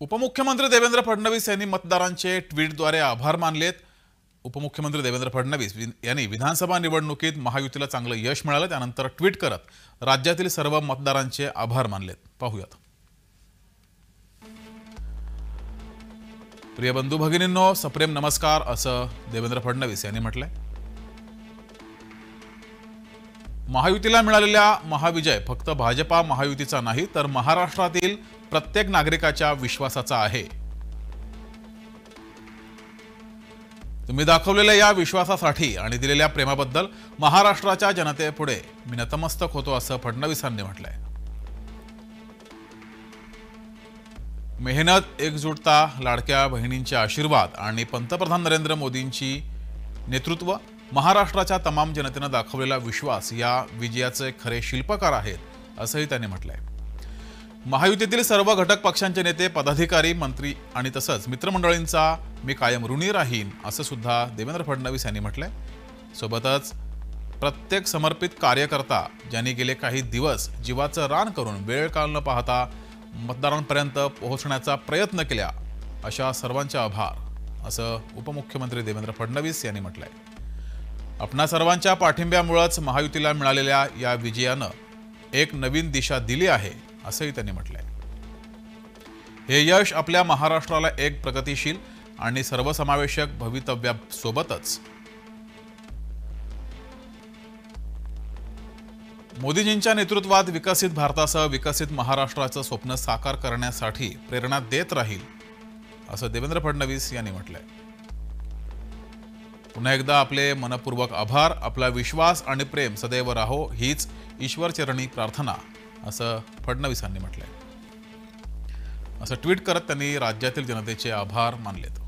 उपमुख्यमंत्री देवेंद्र फडणवीस यांनी मतदारांचे ट्विटद्वारे आभार मानलेत। उपमुख्यमंत्री देवेंद्र फडणवीस यांनी विधानसभा निवडणुकीत महायुतीला चांगलं यश मिळालं त्यानंतर ट्विट करत राज्यातील सर्व मतदारांचे आभार मानलेत। पाहूयात। प्रिय बंधू भगिनींनो, सप्रेम नमस्कार असं देवेंद्र फडणवीस यांनी म्हटलंय। महायुतीला मिळालेला महाविजय फक्त भाजपा महायुतीचा नाही तर महाराष्ट्रातील प्रत्येक नागरिकाच्या विश्वासाचा आहे। तुम्ही दाखवलेल्या या विश्वासासाठी आणि दिलेल्या प्रेमाबद्दल महाराष्ट्राच्या जनतेपुढे मी नतमस्तक होतो असं फडणवीसांनी म्हटलंय। मेहनत, एकजुटता, लाडक्या बहिणींचे आशीर्वाद आणि पंतप्रधान नरेंद्र मोदींची नेतृत्व, महाराष्ट्राच्या तमाम जनतेने दाखवलेला विश्वास या विजयाचे खरे शिल्पकार आहेत असंही त्यांनी म्हटलंय। महायुतीतील सर्व घटक पक्षांचे नेते, पदाधिकारी, मंत्री आणि तसंच मित्रमंडळींचा मी कायम ऋणी राहीन असं सुद्धा देवेंद्र फडणवीस यांनी म्हटलंय। सोबतच प्रत्येक समर्पित कार्यकर्ता ज्यांनी गेले काही दिवस जीवाचं रान करून वेळ काळ न पाहता मतदारांपर्यंत पोहोचण्याचा प्रयत्न केला अशा सर्वांचे आभार असं उपमुख्यमंत्री देवेंद्र फडणवीस यांनी म्हटलंय। आपणा सर्वांच्या पाठिंब्यामुळेच महायुतीला मिळालेल्या या विजयानं एक नवीन दिशा दिली आहे असंही त्यांनी म्हटलंय। हे यश आपल्या महाराष्ट्राला एक प्रगतिशील आणि सर्वसमावेशक भवितव्यासोबतच मोदीजींच्या नेतृत्वात विकसित भारतासह विकसित महाराष्ट्राचं स्वप्न साकार करण्यासाठी प्रेरणा देत राहील असं देवेंद्र फडणवीस यांनी म्हटलंय। पुन्हा एकदा आपले मनपूर्वक आभार, आपला विश्वास आणि प्रेम सदैव राहो हीच ईश्वरचरणी प्रार्थना असं फडणवीसांनी म्हटलंय। असं ट्विट करत त्यांनी राज्यातील जनतेचे आभार मानलेत।